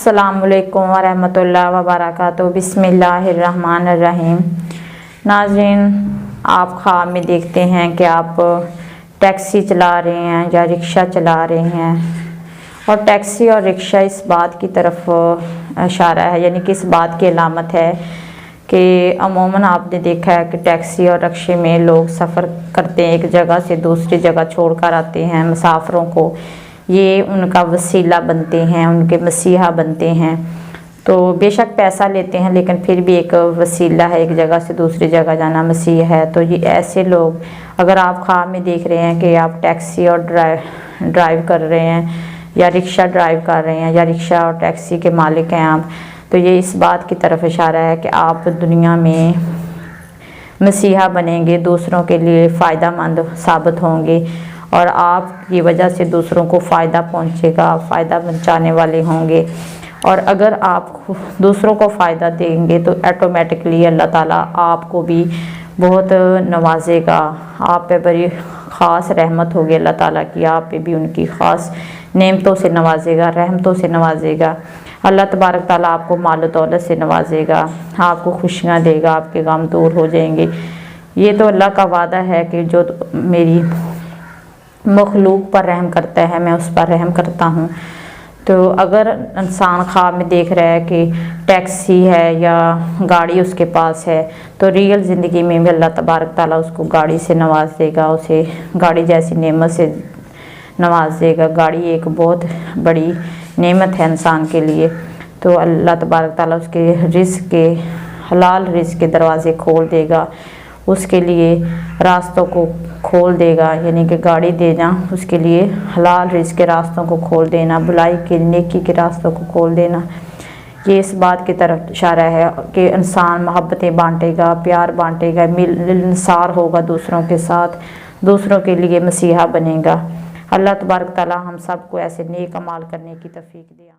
अस्सलामुअलैकुम वरहमतुल्लाहि वबरकातुहू। बिस्मिल्लाहिर्रहमानिर्रहीम। नाज़रीन, आप ख्वाब में देखते हैं कि आप टैक्सी चला रहे हैं या रिक्शा चला रहे हैं, और टैक्सी और रिक्शा इस बात की तरफ इशारा है, यानी कि इस बात की अलामत है कि अमूमन आपने देखा है कि टैक्सी और रिक्शे में लोग सफ़र करते हैं, एक जगह से दूसरी जगह छोड़कर आते हैं मुसाफिरों को। ये उनका वसीला बनते हैं, उनके मसीहा बनते हैं। तो बेशक पैसा लेते हैं, लेकिन फिर भी एक वसीला है, एक जगह से दूसरी जगह जाना मसीहा है। तो ये ऐसे लोग, अगर आप ख्वाब में देख रहे हैं कि आप टैक्सी और ड्राइव कर रहे हैं, या रिक्शा ड्राइव कर रहे हैं, या रिक्शा और टैक्सी के मालिक हैं आप, तो ये इस बात की तरफ इशारा है कि आप दुनिया में मसीहा बनेंगे, दूसरों के लिए फ़ायदा मंद साबित होंगे, और आपकी वजह से दूसरों को फ़ायदा पहुंचेगा, फ़ायदा पहुंचाने वाले होंगे। और अगर आप दूसरों को फ़ायदा देंगे तो ऑटोमेटिकली अल्लाह ताला आपको भी बहुत नवाजेगा। आप पे बड़ी ख़ास रहमत होगी अल्लाह ताला की, आप पे भी उनकी ख़ास नेमतों से नवाजेगा, रहमतों से नवाजेगा। अल्लाह तबारक ताला आपको माल दौलत से नवाजेगा, आपको खुशियाँ देगा, आपके गम दूर हो जाएंगे। ये तो अल्लाह का वादा है कि जो मेरी मखलूक पर रहम करता है, मैं उस पर रहम करता हूँ। तो अगर इंसान ख्वाब में देख रहा है कि टैक्सी है या गाड़ी उसके पास है, तो रियल ज़िंदगी में भी अल्लाह तबारक ताला उसको गाड़ी से नवाज देगा, उसे गाड़ी जैसी नेमत से नवाज देगा। गाड़ी एक बहुत बड़ी नेमत है इंसान के लिए। तो अल्लाह तबारक ताला उसके रिज़्क़ के, हलाल रिज़्क़ के दरवाज़े खोल देगा, उसके लिए रास्तों को खोल देगा, यानी कि गाड़ी देना उसके लिए हलाल रिज़्क़ के रास्तों को खोल देना, भलाई के, नेकी के रास्तों को खोल देना। ये इस बात की तरफ इशारा है कि इंसान मोहब्बतें बांटेगा, प्यार बांटेगा, मिलनसार होगा दूसरों के साथ, दूसरों के लिए मसीहा बनेगा। अल्लाह तबारक ताला हम सबको ऐसे नेक अमाल करने की तौफीक दे।